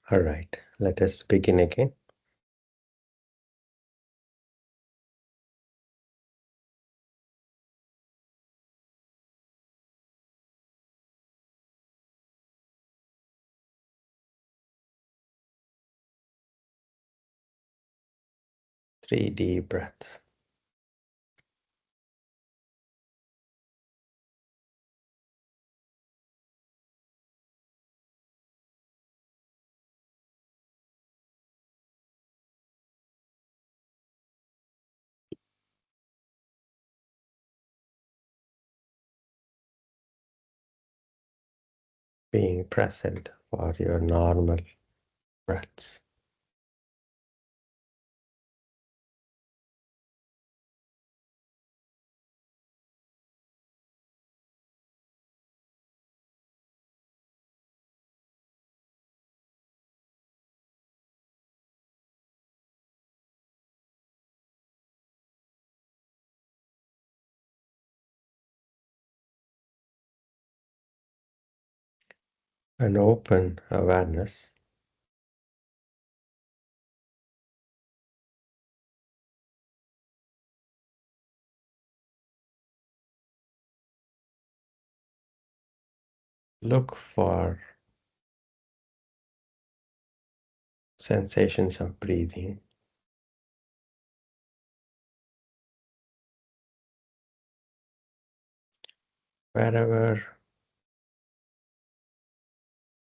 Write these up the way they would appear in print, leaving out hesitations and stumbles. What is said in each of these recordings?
All right, let us begin again. Three deep breaths. Being present for your normal breaths. An open awareness. Look for sensations of breathing. Wherever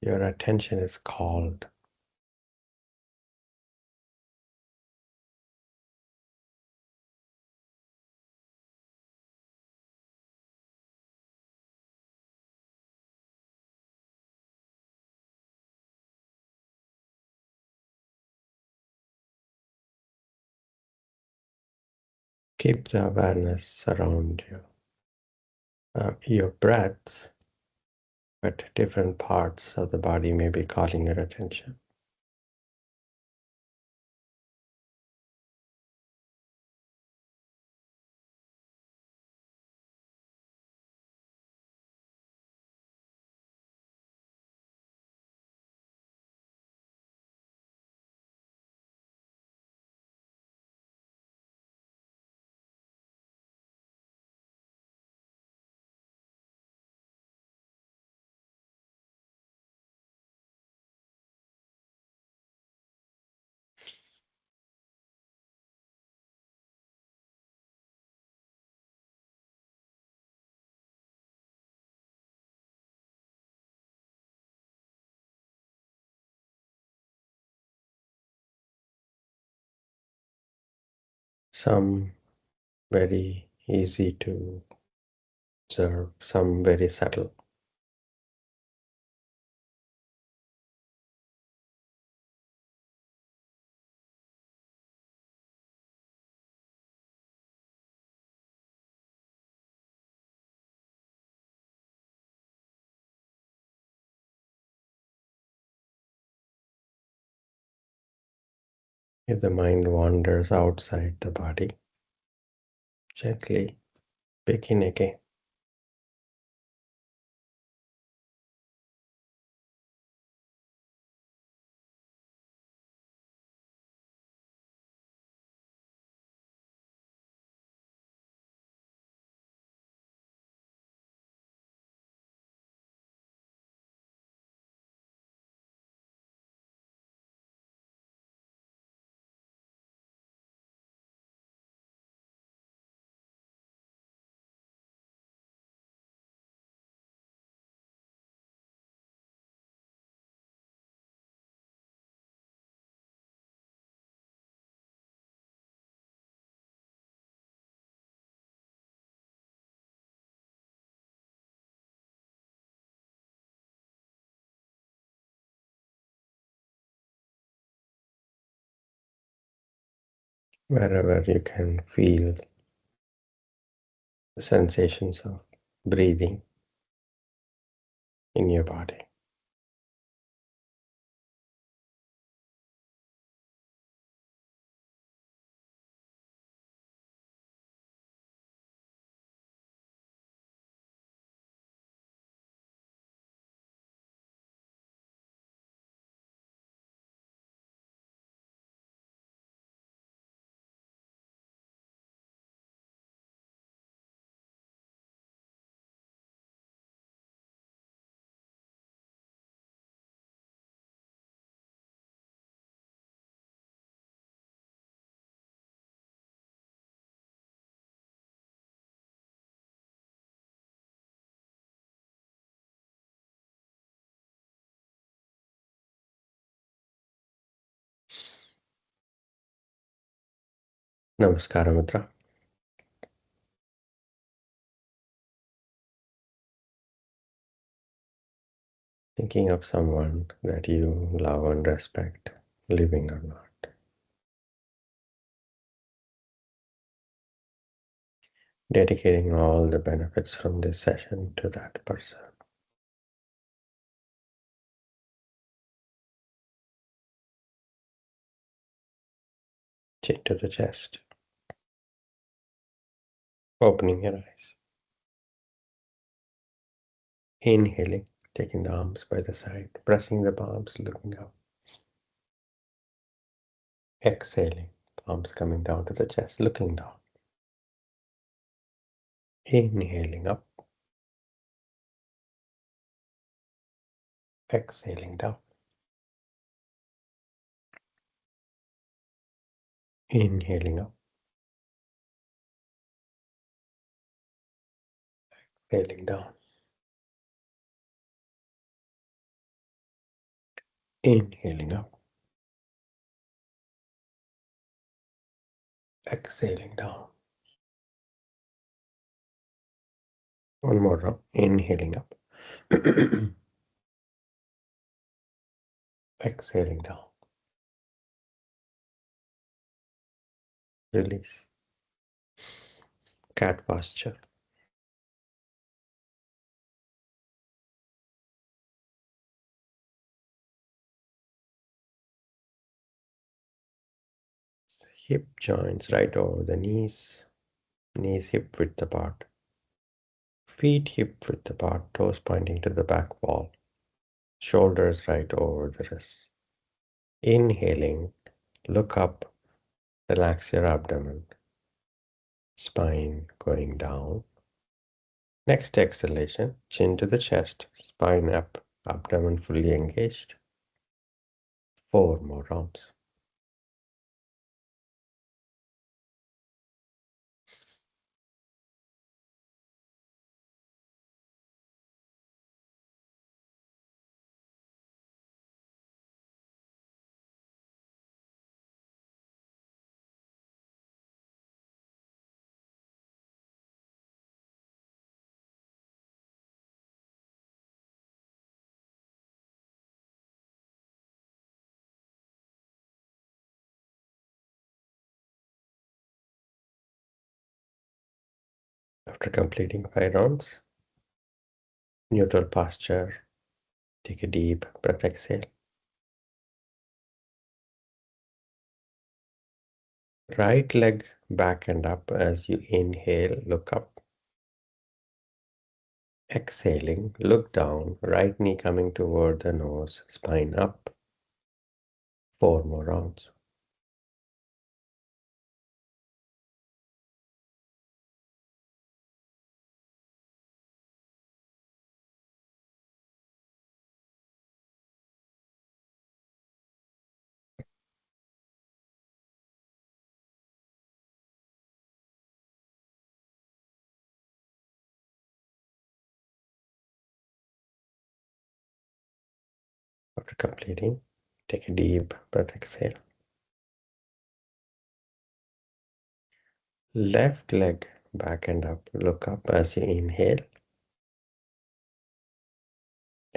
your attention is called. Keep the awareness around you. Your breaths, but different parts of the body may be calling your attention. Some very easy to observe, some very subtle. If the mind wanders outside the body, gently begin again. Wherever you can feel the sensations of breathing in your body. Namaskara Mitra. Thinking of someone that you love and respect, living or not. Dedicating all the benefits from this session to that person. Chin to the chest. Opening your eyes. Inhaling, taking the arms by the side, pressing the palms, looking up. Exhaling, palms coming down to the chest, looking down. Inhaling up. Exhaling down. Inhaling up. Exhaling down. Inhaling up. Exhaling down. One more round. Inhaling up. Exhaling down. Release. Cat posture. Hip joints right over the knees. Knees hip width apart. Feet hip width apart. Toes pointing to the back wall. Shoulders right over the wrists. Inhaling. Look up. Relax your abdomen. Spine going down. Next exhalation. Chin to the chest. Spine up. Abdomen fully engaged. 4 more rounds. After completing 5 rounds, neutral posture. Take a deep breath, exhale. Right leg back and up as you inhale, look up. Exhaling, look down, right knee coming toward the nose, spine up. 4 more rounds. After completing, take a deep breath, exhale. Left leg back and up, look up as you inhale.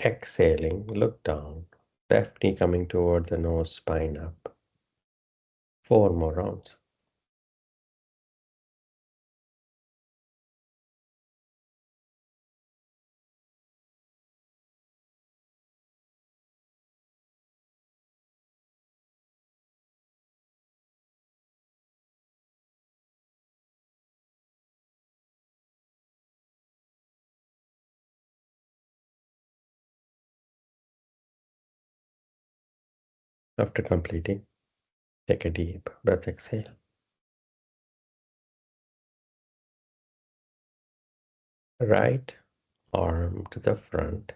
Exhaling, look down, left knee coming toward the nose, spine up. 4 more rounds. After completing, take a deep breath, exhale. Right arm to the front,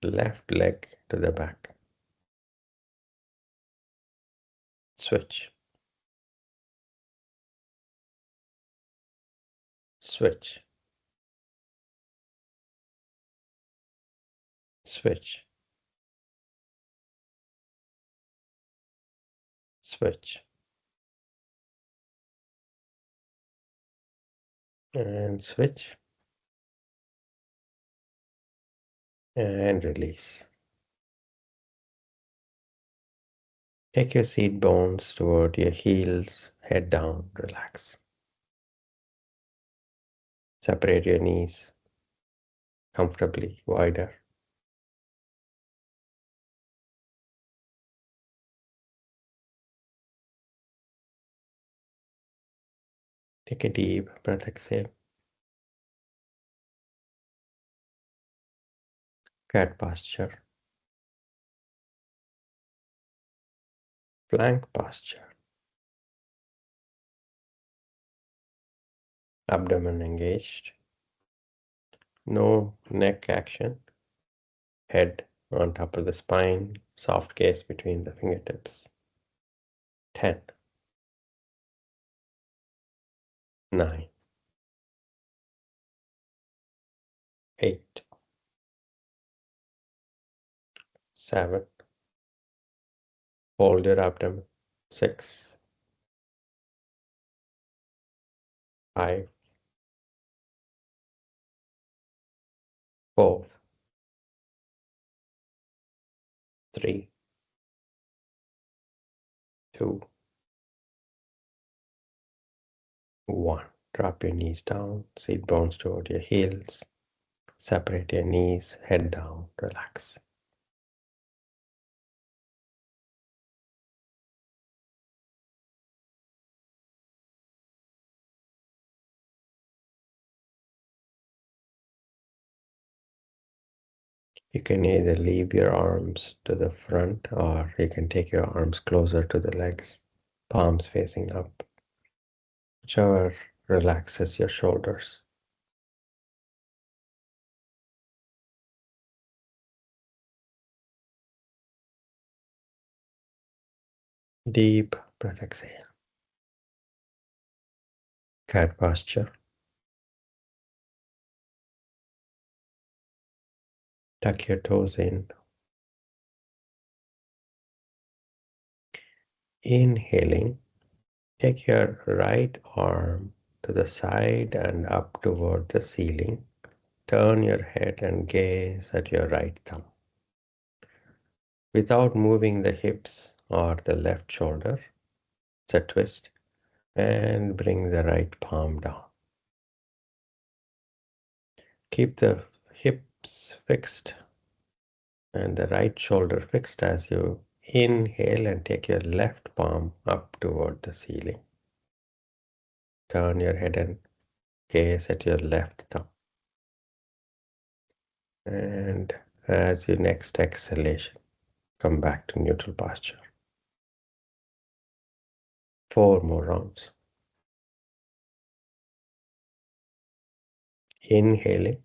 left leg to the back. Switch, switch, switch, switch. And switch and release. Take your seat bones toward your heels, head down, relax. Separate your knees comfortably wider. Take a deep breath, exhale. Cat posture, plank posture, abdomen engaged, no neck action, head on top of the spine, soft gaze between the fingertips. 10, 9, 8, 7, hold your abdomen. 6, 5, 4, 3, 2, 1. Drop your knees down, seat bones toward your heels. Separate your knees, head down, relax. You can either leave your arms to the front or you can take your arms closer to the legs, palms facing up, whichever relaxes your shoulders. Deep breath, exhale. Cat posture. Tuck your toes in. Inhaling, take your right arm to the side and up toward the ceiling. Turn your head and gaze at your right thumb. Without moving the hips or the left shoulder, it's a twist, and bring the right palm down. Keep the hips fixed and the right shoulder fixed as you inhale and take your left palm up toward the ceiling. Turn your head and gaze at your left thumb. And as your next exhalation, come back to neutral posture. 4 more rounds. Inhaling,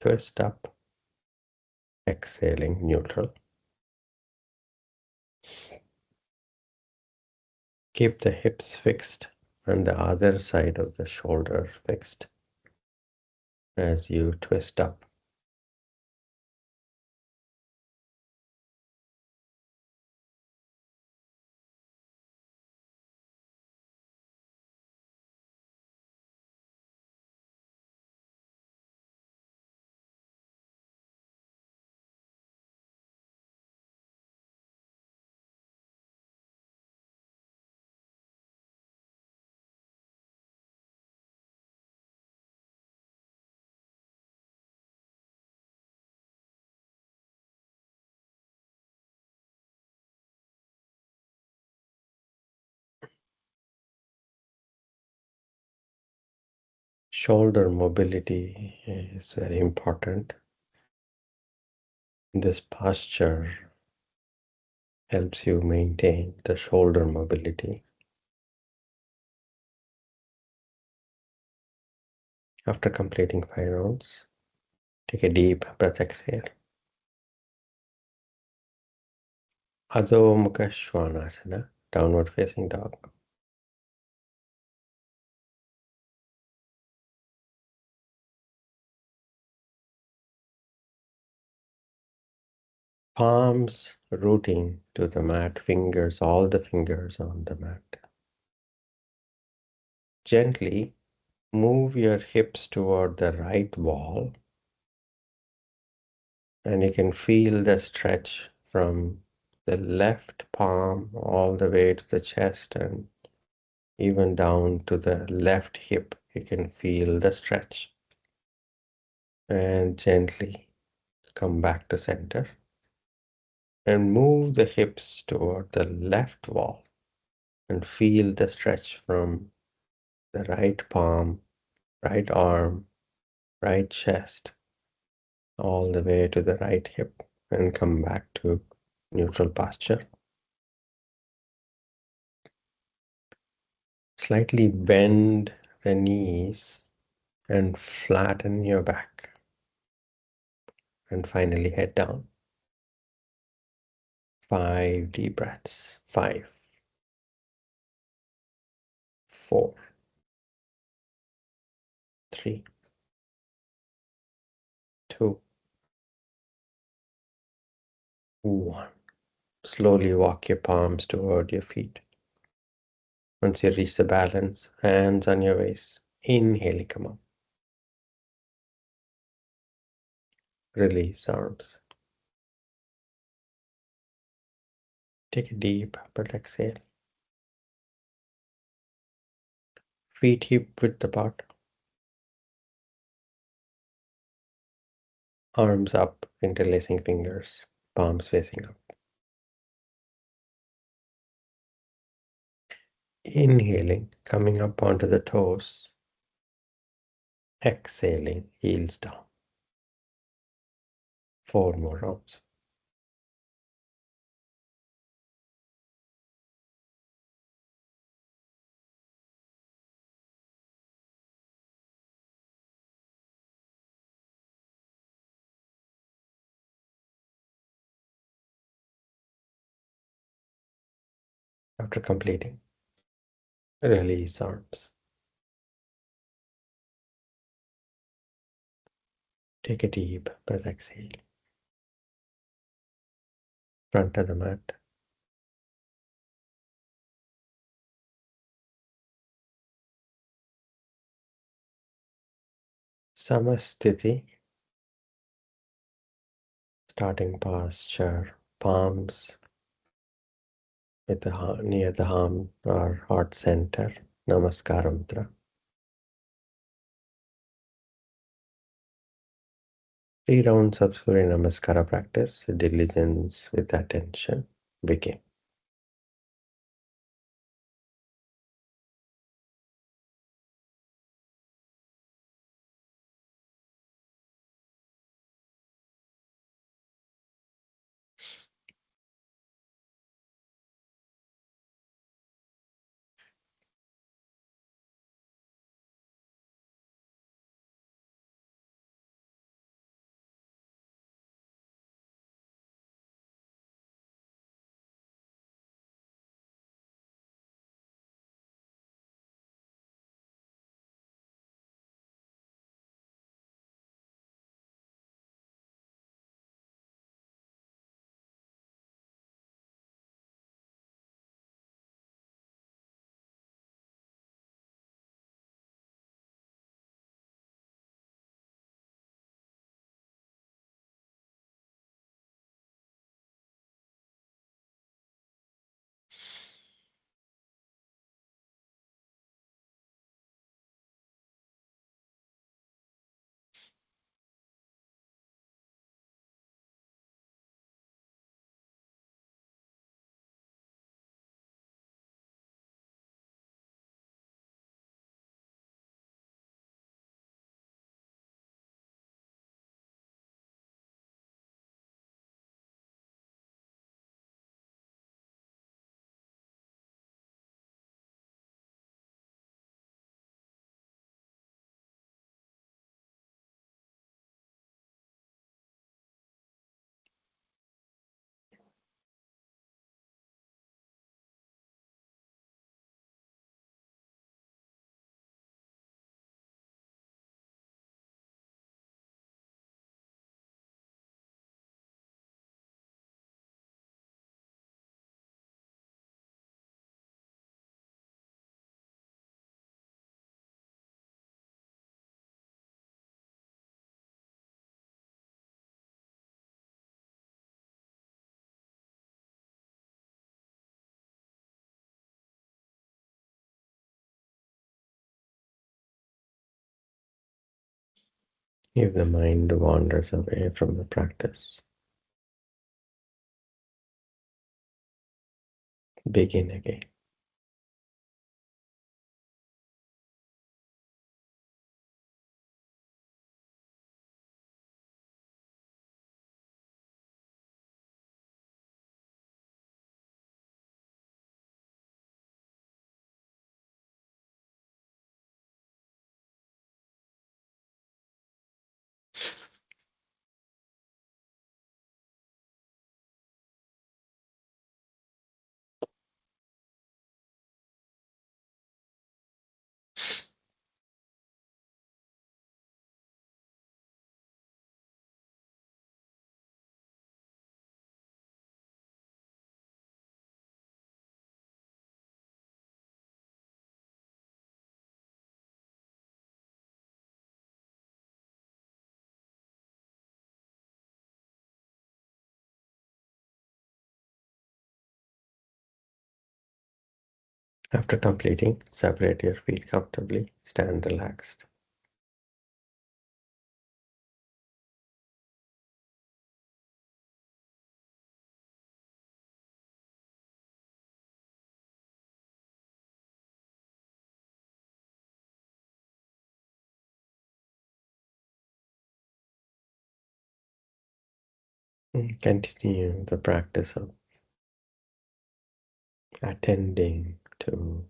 twist up. Exhaling, neutral. Keep the hips fixed and the other side of the shoulder fixed as you twist up. Shoulder mobility is very important. This posture helps you maintain the shoulder mobility. After completing 5 rounds, take a deep breath, exhale. Adho Mukha Svanasana, downward facing dog. Palms rooting to the mat, fingers, all the fingers on the mat. Gently Move your hips toward the right wall, and you can feel the stretch from the left palm all the way to the chest and even down to the left hip. You can feel the stretch. And gently come back to center and move the hips toward the left wall and feel the stretch from the right palm, right arm, right chest, all the way to the right hip, and come back to neutral posture. Slightly bend the knees and flatten your back. And finally, head down. 5 deep breaths. 5, 4, 3, 2, 1. Slowly walk your palms toward your feet. Once you reach the balance, hands on your waist. Inhale, come up. Release arms. Take a deep breath, exhale. Feet hip width apart. Arms up, interlacing fingers. Palms facing up. Inhaling, coming up onto the toes. Exhaling, heels down. 4 more rounds. After completing, release arms. Take a deep breath, exhale. Front of the mat. Samasthiti. Starting posture. Palms with near the arm or heart center. Namaskara mudra. 3 rounds of Surya Namaskara practice. Diligence with attention. Begin. If the mind wanders away from the practice, begin again. After completing, separate your feet comfortably, stand relaxed. Continue the practice of attending to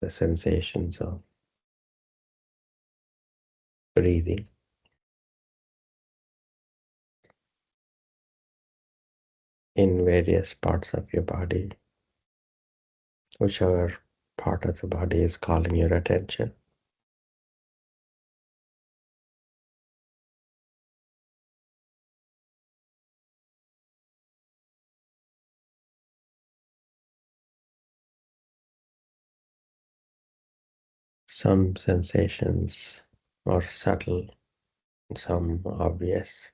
the sensations of breathing in various parts of your body, whichever part of the body is calling your attention. Some sensations are subtle, some obvious.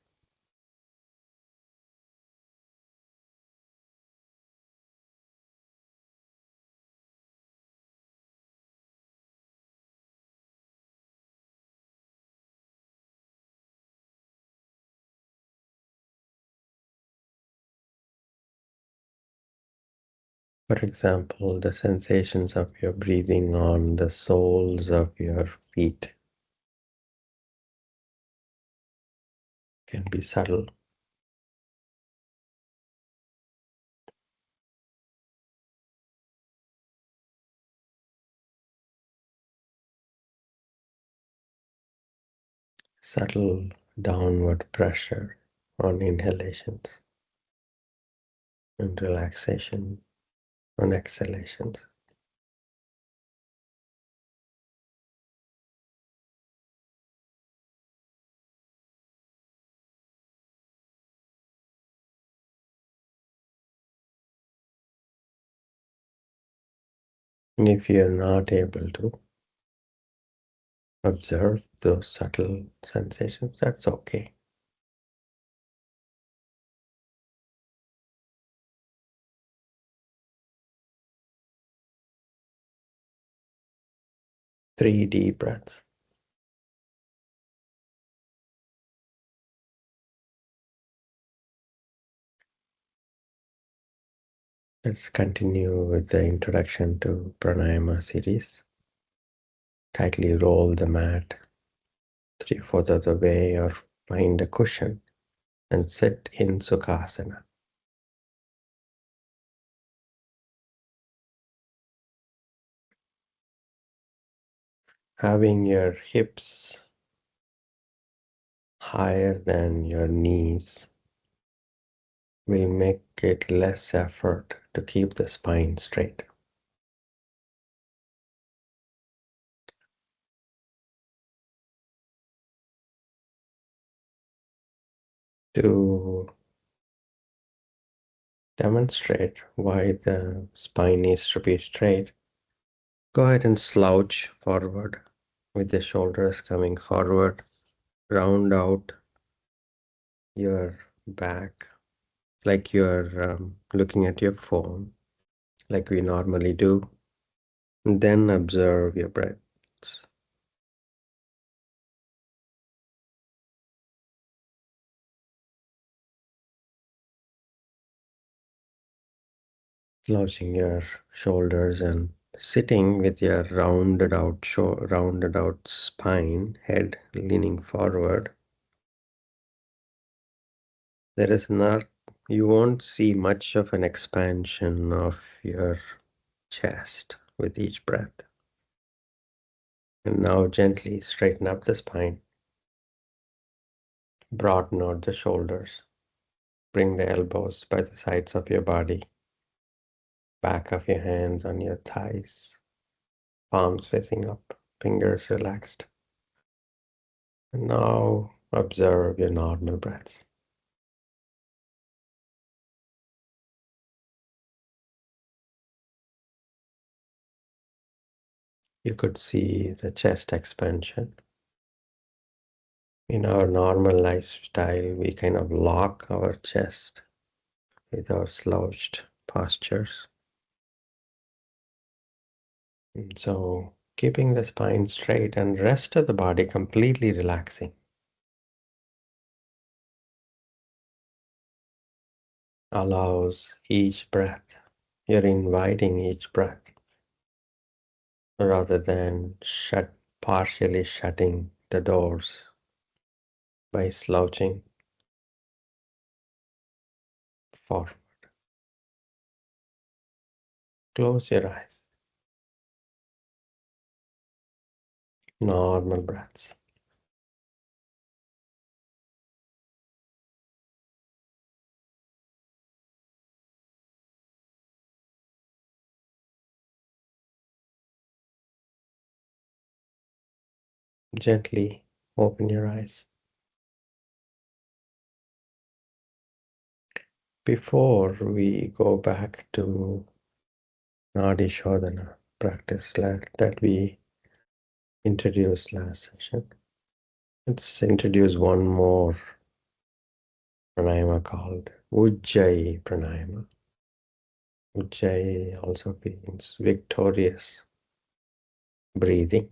For example, the sensations of your breathing on the soles of your feet can be subtle. Subtle downward pressure on inhalations and relaxation on exhalations. And if you're not able to observe those subtle sensations, that's okay. Three deep breaths. Let's continue with the introduction to Pranayama series. Tightly roll the mat 3/4 of the way or find a cushion and sit in Sukhasana. Having your hips higher than your knees will make it less effort to keep the spine straight. To demonstrate why the spine needs to be straight, go ahead and slouch forward with the shoulders coming forward. Round out your back like you're looking at your phone, like we normally do. And then observe your breaths. Slouching your shoulders and sitting with your rounded out spine, head leaning forward. There is not, you won't see much of an expansion of your chest with each breath. And now gently straighten up the spine, broaden out the shoulders, bring the elbows by the sides of your body, back of your hands on your thighs, palms facing up, fingers relaxed. And now observe your normal breaths. You could see the chest expansion. In our normal lifestyle, we kind of lock our chest with our slouched postures. And so keeping the spine straight and rest of the body completely relaxing allows each breath. You're inviting each breath rather than partially shutting the doors by slouching forward. Close your eyes. Normal breaths. Gently open your eyes. Before we go back to Nadi sodhana practice that we introduced last session, let's introduce one more pranayama called Ujjai pranayama. Ujjai also means victorious breathing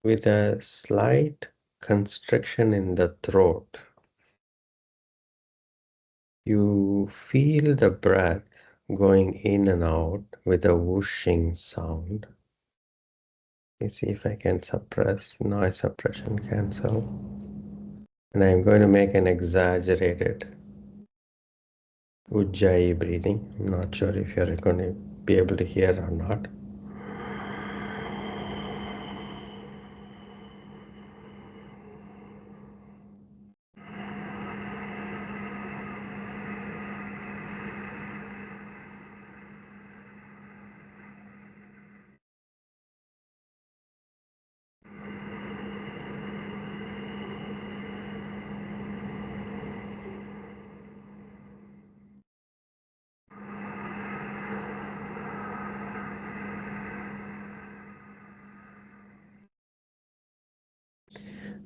with a slight constriction in the throat. You feel the breath going in and out with a whooshing sound. You see if I can suppress noise suppression cancel. And I'm going to make an exaggerated Ujjayi breathing. I'm not sure if you're going to be able to hear or not.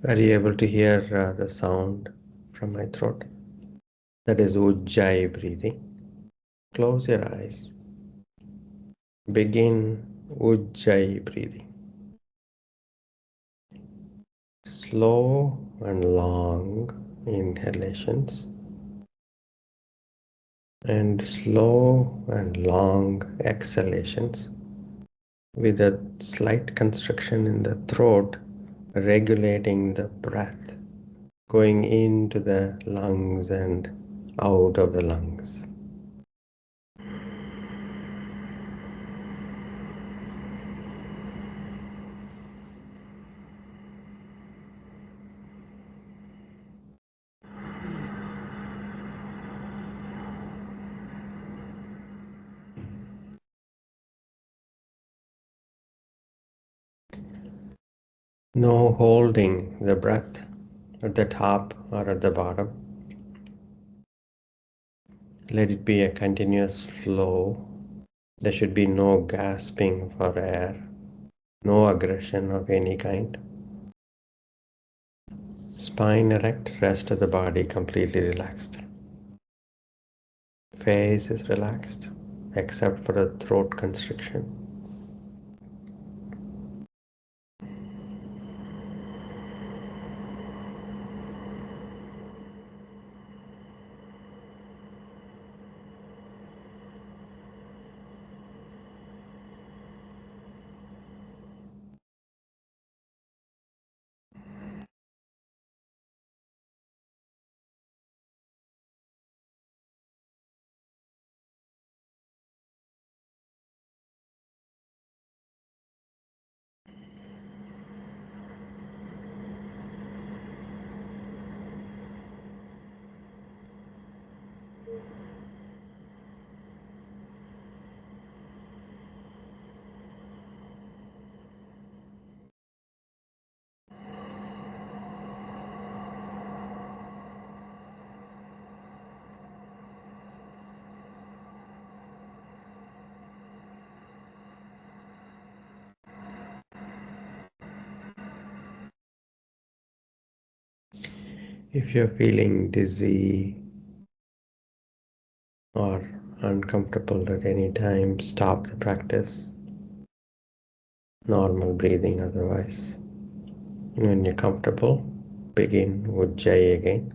Are you able to hear the sound from my throat? That is Ujjayi breathing. Close your eyes. Begin Ujjayi breathing. Slow and long inhalations and slow and long exhalations with a slight constriction in the throat, regulating the breath going into the lungs and out of the lungs. No holding the breath at the top or at the bottom. Let it be a continuous flow. There should be no gasping for air, no aggression of any kind. Spine erect, rest of the body completely relaxed. Face is relaxed, except for a throat constriction. If you're feeling dizzy or uncomfortable at any time, stop the practice. Normal breathing otherwise. When you're comfortable, begin Ujjai again.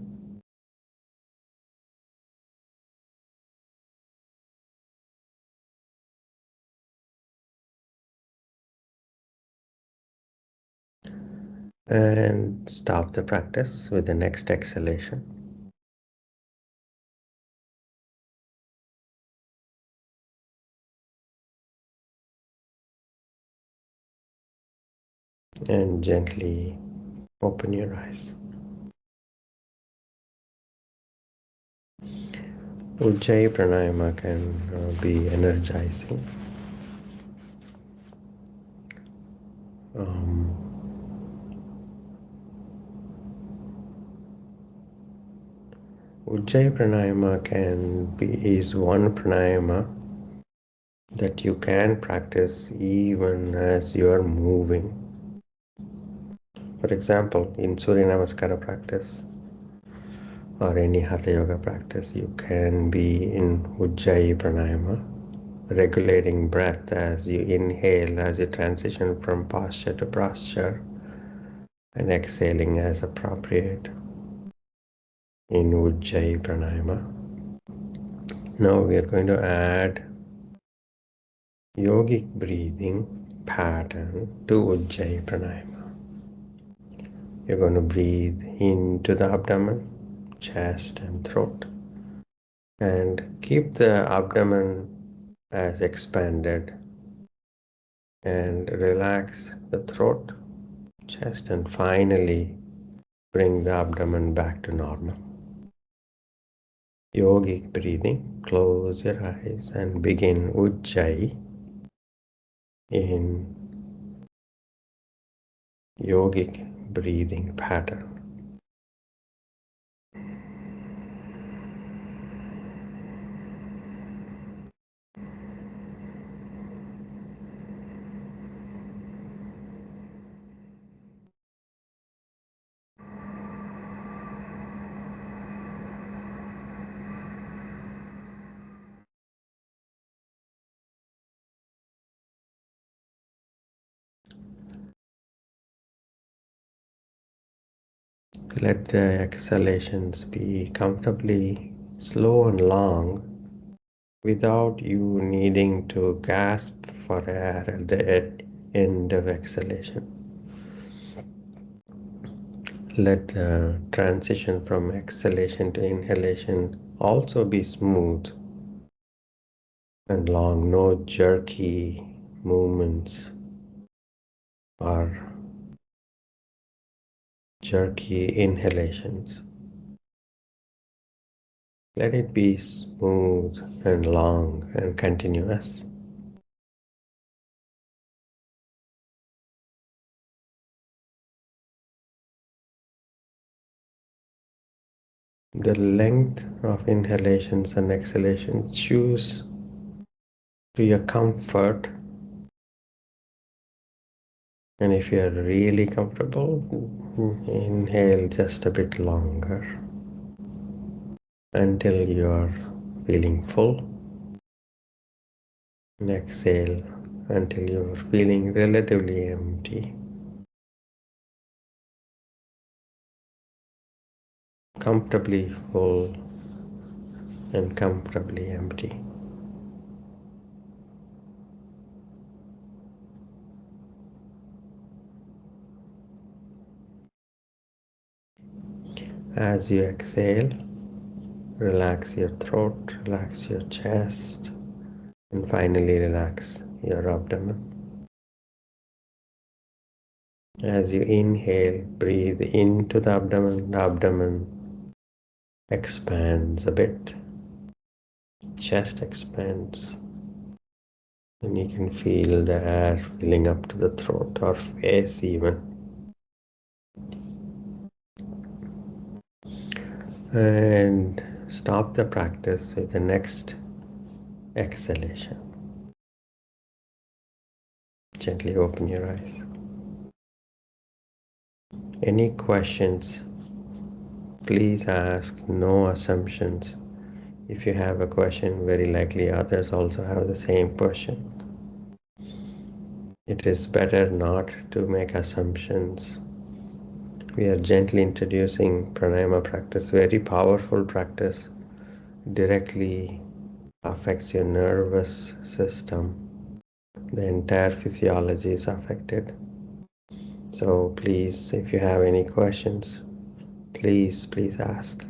And stop the practice with the next exhalation. And gently open your eyes. Ujjayi Pranayama can be energizing. Ujjayi Pranayama is one pranayama that you can practice even as you are moving. For example, in Surya Namaskara practice or any Hatha Yoga practice, you can be in Ujjayi Pranayama, regulating breath as you inhale, as you transition from posture to posture, and exhaling as appropriate in Ujjayi Pranayama. Now we are going to add yogic breathing pattern to Ujjayi Pranayama. You're going to breathe into the abdomen, chest and throat, and keep the abdomen as expanded, and relax the throat, chest, and finally bring the abdomen back to normal. Yogic breathing, close your eyes and begin Ujjayi in yogic breathing pattern. Let the exhalations be comfortably slow and long without you needing to gasp for air at the end of exhalation. Let the transition from exhalation to inhalation also be smooth and long, no jerky movements or jerky inhalations. Let it be smooth and long and continuous. The length of inhalations and exhalations, choose to your comfort, and if you are really comfortable, inhale just a bit longer until you are feeling full, and exhale until you are feeling relatively empty, comfortably full and comfortably empty. As you exhale, relax your throat, relax your chest, and finally relax your abdomen. As you inhale, breathe into the abdomen expands a bit, chest expands, and you can feel the air filling up to the throat or face even. And stop the practice with the next exhalation. Gently open your eyes. Any questions please ask, no assumptions. If you have a question, very likely others also have the same question. It is better not to make assumptions. We are gently introducing pranayama practice, very powerful practice, directly affects your nervous system. The entire physiology is affected. So please, if you have any questions, please ask.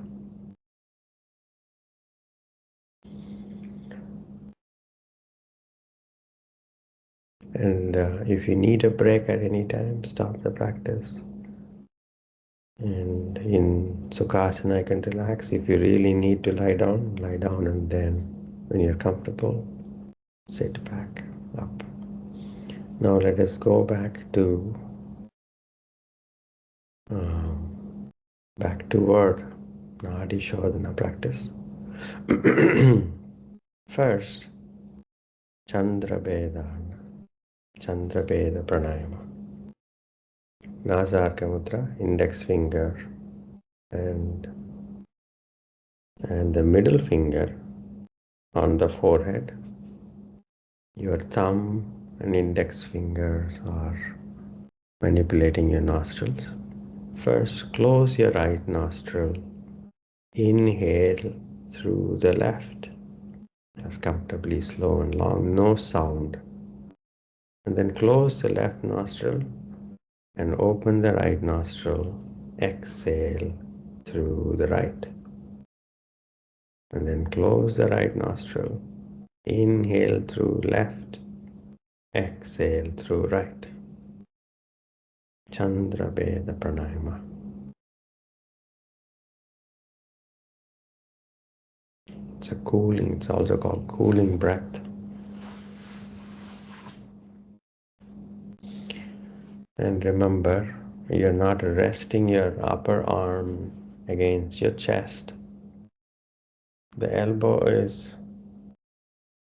And if you need a break at any time, stop the practice. And in Sukhasana, I can relax. If you really need to lie down, and then when you're comfortable, sit back up. Now let us go um, back to word Nadi sodhana practice. First, Chandra bedhana, Chandra beda pranayama. Nasarka mudra, index finger and the middle finger on the forehead. Your thumb and index fingers are manipulating your nostrils. First, close your right nostril. Inhale through the left as comfortably slow and long, no sound. And then close the left nostril and open the right nostril. Exhale through the right. And then close the right nostril. Inhale through left. Exhale through right. Chandra Veda Pranayama. It's also called cooling breath. And remember, you're not resting your upper arm against your chest. The elbow is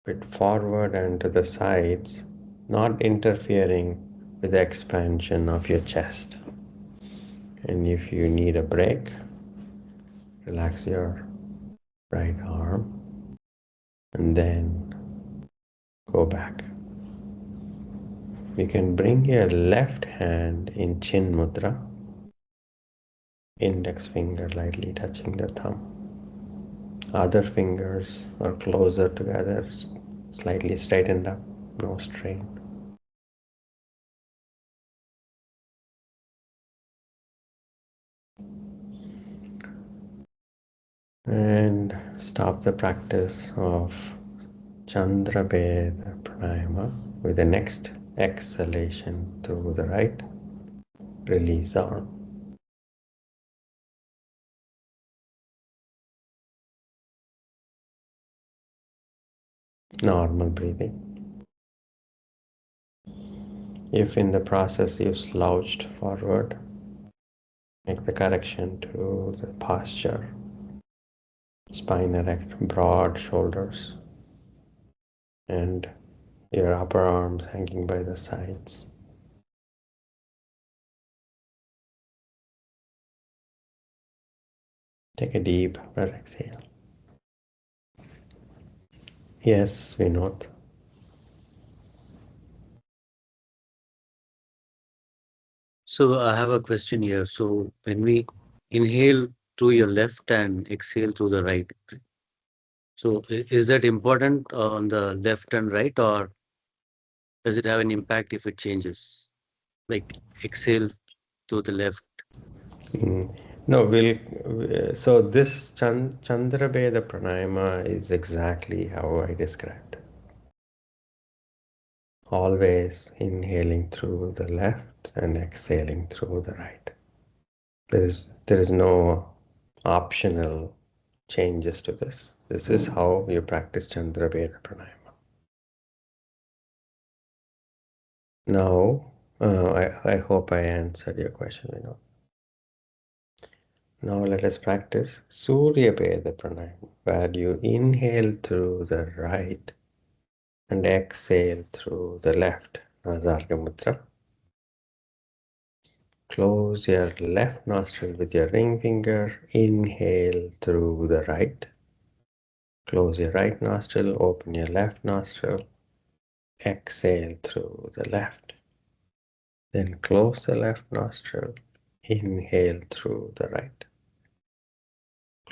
a bit forward and to the sides, not interfering with the expansion of your chest. And if you need a break, relax your right arm and then go back. You can bring your left hand in chin mudra, index finger lightly touching the thumb. Other fingers are closer together, slightly straightened up, no strain. And stop the practice of Chandra Veda Pranayama with the next exhalation through the right. Release the arm. Normal breathing. If in the process you slouched forward, make the correction to the posture. Spine erect, broad shoulders, and your upper arms hanging by the sides. Take a deep breath, exhale. Yes, Vinod. So I have a question here. So when we inhale through your left and exhale through the right, so is that important on the left and right, or does it have an impact if it changes? Like exhale to the left. Mm. No, so this Chandra Veda Pranayama is exactly how I described. Always inhaling through the left and exhaling through the right. There is no optional changes to this. This is how you practice Chandra Veda Pranayama. Now, I hope I answered your question, Now let us practice Surya Veda Pranayama, where you inhale through the right and exhale through the left. Nasarga Mudra. Close your left nostril with your ring finger. Inhale through the right. Close your right nostril, open your left nostril. Exhale through the left. Then close the left nostril. Inhale through the right.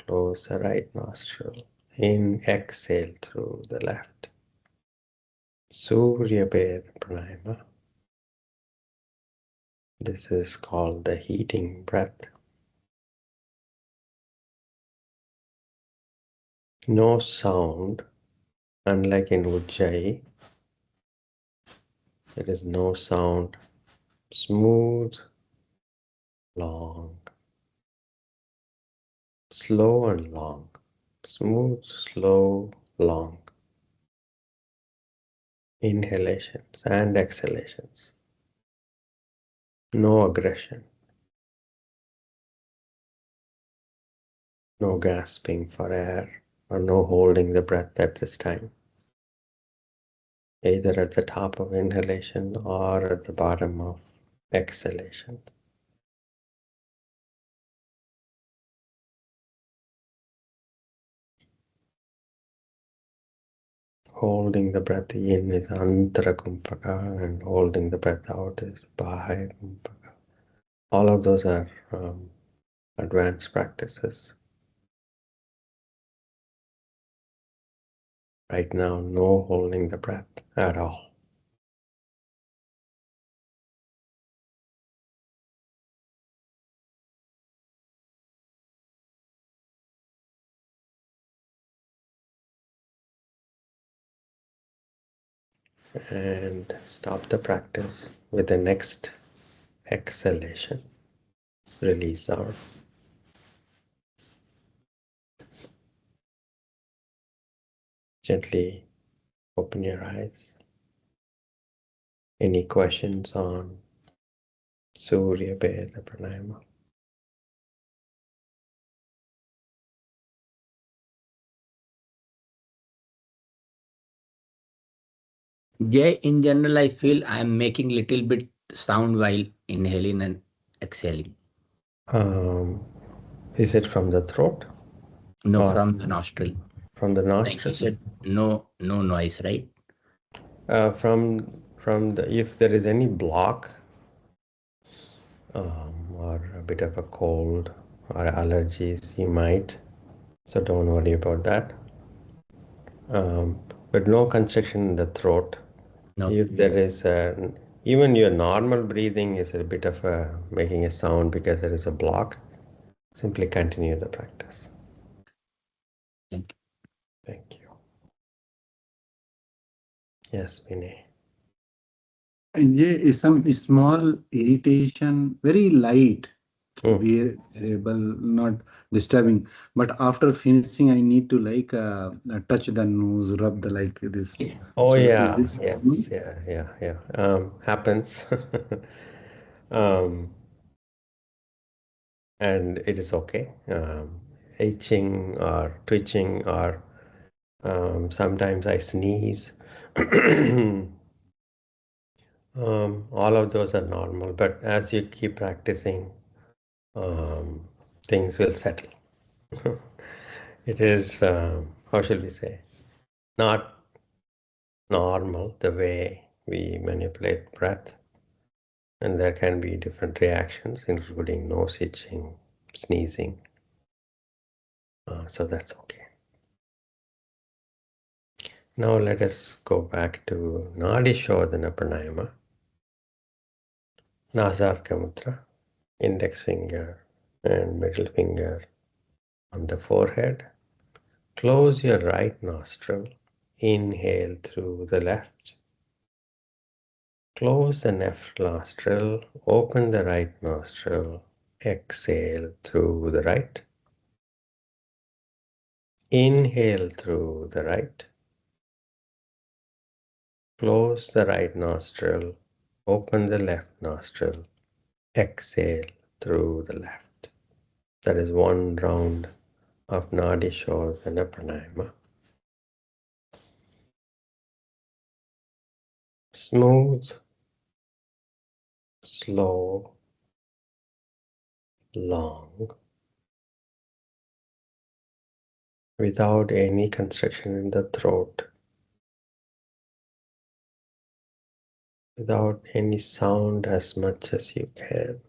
Close the right nostril. Exhale through the left. Surya Pranayama. This is called the heating breath. No sound, unlike in Ujjai, there is no sound. Smooth, long, slow and long. Smooth, slow, long. Inhalations and exhalations. No aggression. No gasping for air or no holding the breath at this time, either at the top of inhalation or at the bottom of exhalation. Holding the breath in is Antara Kumpaka and holding the breath out is Bahaya Kumpaka. All of those are advanced practices. Right now, no holding the breath at all. And stop the practice with the next exhalation. Release our. Gently open your eyes. Any questions on Surya Veda Pranayama? Yeah, in general, I feel I'm making little bit sound while inhaling and exhaling. Um, is it from the throat No, or from the nostril. from the Like you nostril? said, no noise, right? From the, if there is any block or a bit of a cold or allergies, you might. So don't worry about that. But no constriction in the throat. No. If there is even your normal breathing is a bit of a making a sound because there is a block, simply continue the practice. Thank you. Thank you. Yes, Vinay. And yeah, some small irritation, very light, Hmm. bearable, not disturbing. But after finishing, I need to like touch the nose, rub the like this. Oh So is yeah, this normal? yes, yeah. Happens, um, and it is okay. Itching or twitching or sometimes I sneeze. All of those are normal, but as you keep practicing, um, things will settle. It is, how shall we say, not normal the way we manipulate breath, and there can be different reactions, including nose itching, sneezing. So that's okay. Now let us go back to Nadi Shodhana Pranayama, Nasarka Mudra, index finger and middle finger on the forehead. Close your right nostril. Inhale through the left. Close the left nostril. Open the right nostril. Exhale through the right. Inhale through the right. Close the right nostril. Open the left nostril. Exhale through the left. That is one round of Nadi Shodhana Pranayama. Smooth, slow, long, without any constriction in the throat, without any sound as much as you can.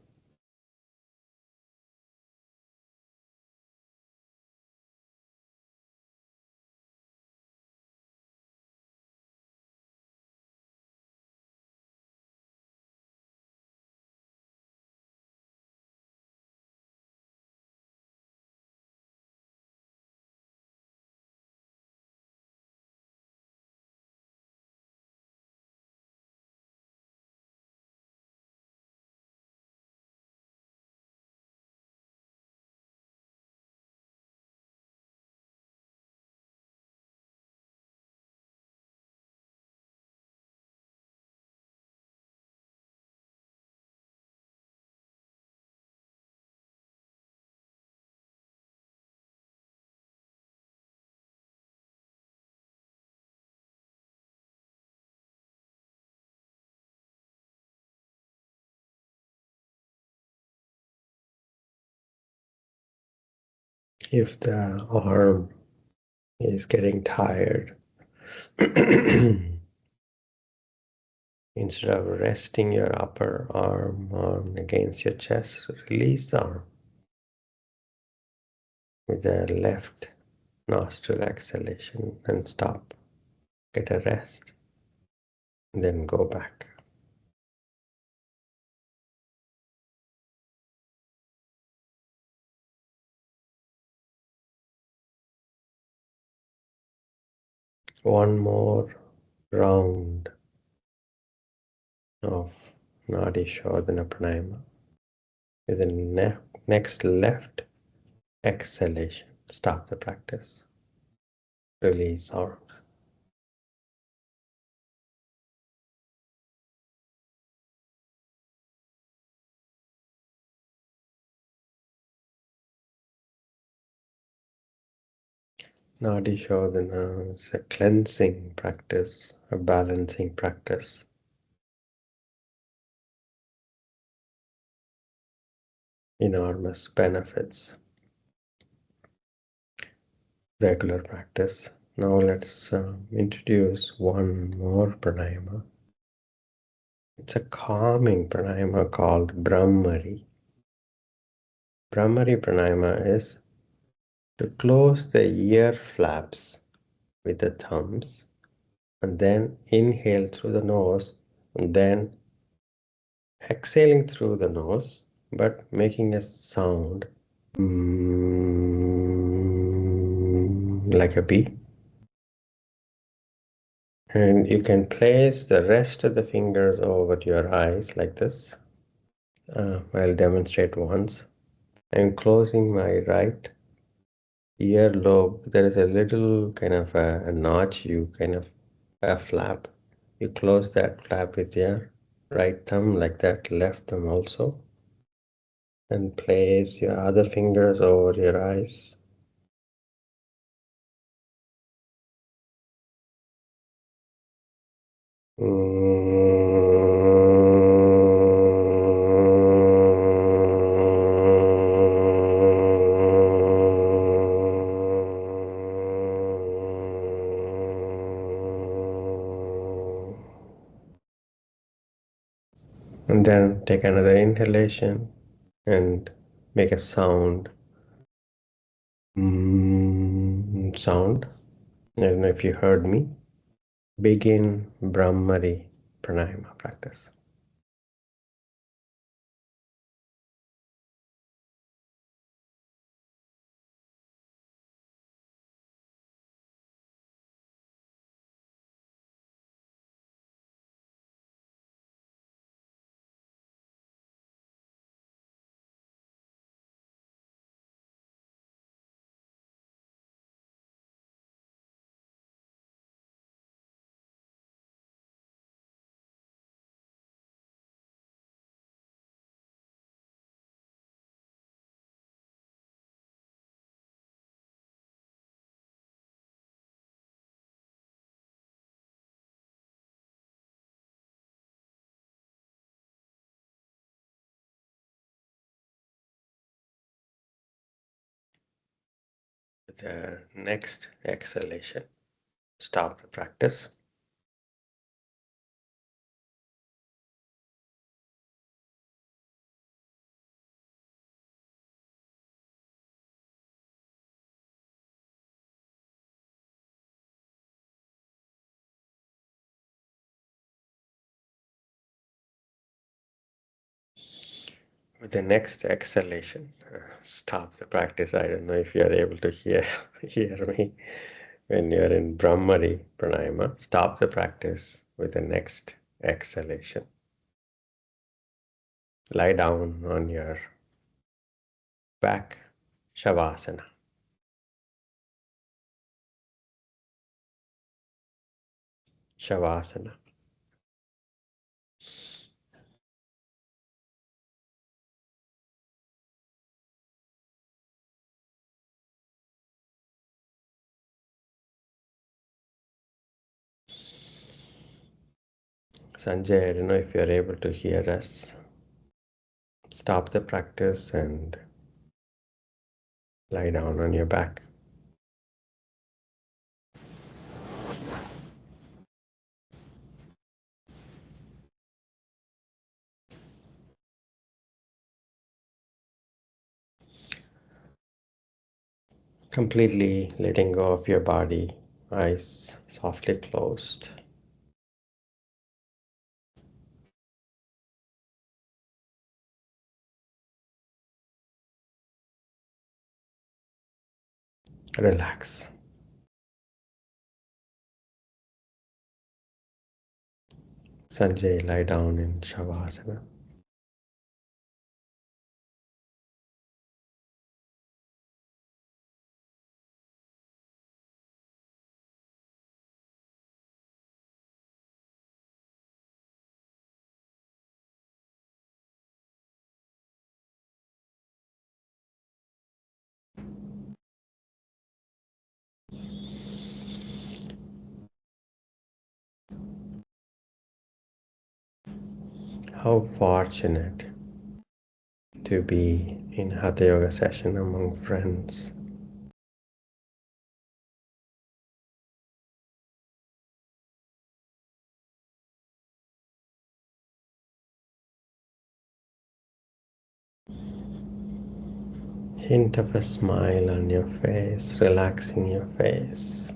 If the arm is getting tired, instead of resting your upper arm against your chest, release the arm with the left nostril exhalation and stop. Get a rest, then go back. One more round of Nadi sodhana Pranayama with the next left exhalation. Stop the practice. Release arms. Nadi sodhana is a cleansing practice, a balancing practice. Enormous benefits. Regular practice. Now let's introduce one more pranayama. It's a calming pranayama called Brahmari. Brahmari pranayama is to close the ear flaps with the thumbs and then inhale through the nose and then exhaling through the nose but making a sound like a bee. And you can place the rest of the fingers over your eyes like this. I'll demonstrate once. I'm closing my right earlobe. There is a little kind of a notch, a flap. You close that flap with your right thumb like that, left thumb also. And place your other fingers over your eyes. And then take another inhalation and make a sound. Sound. I don't know if you heard me. Begin Brahmari Pranayama practice. With the next exhalation, stop the practice. With the next exhalation, stop the practice. I don't know if you are able to hear me when you're in Brahmari Pranayama. Stop the practice with the next exhalation. Lie down on your back, Shavasana. Shavasana. Sanjay, I don't know if you're able to hear us. Stop the practice and lie down on your back. Completely letting go of your body, eyes softly closed. Relax. Sanjay, lie down in Shavasana. How fortunate to be in Hatha Yoga session among friends. Hint of a smile on your face, relaxing your face.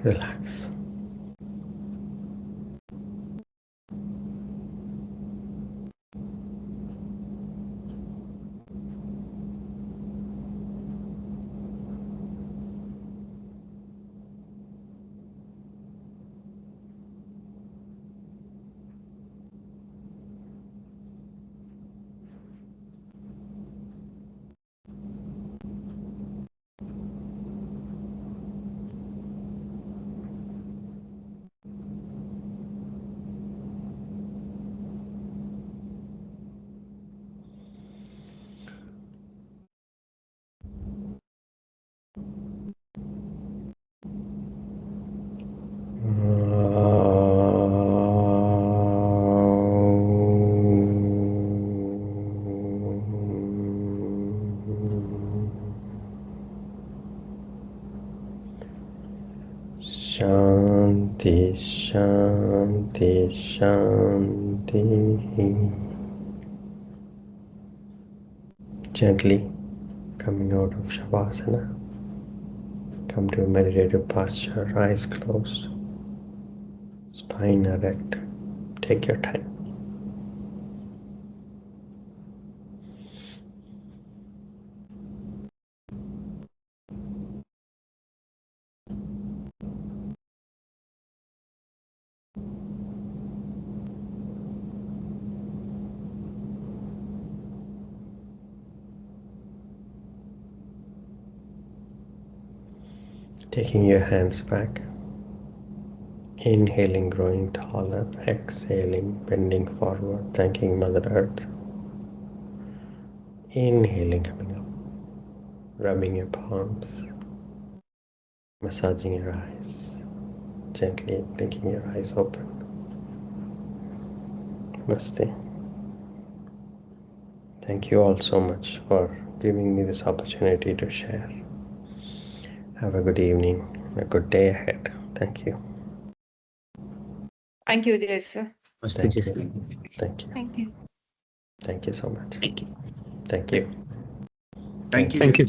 Relax. Shanti, Shanti, Shanti. Gently coming out of Shavasana. Come to a meditative posture, eyes closed, spine erect. Take your time. Taking your hands back. Inhaling, growing taller. Exhaling, bending forward, thanking Mother Earth. Inhaling, coming up. Rubbing your palms. Massaging your eyes. Gently blinking your eyes open. Namaste. Thank you all so much for giving me this opportunity to share. Have a good evening, a good day ahead. Thank you. Thank you, Ujjai sir. Namaste, Thank Jesse. you. Thank you. Thank you. Thank you so much. Thank you. Thank you. Thank you. Thank you.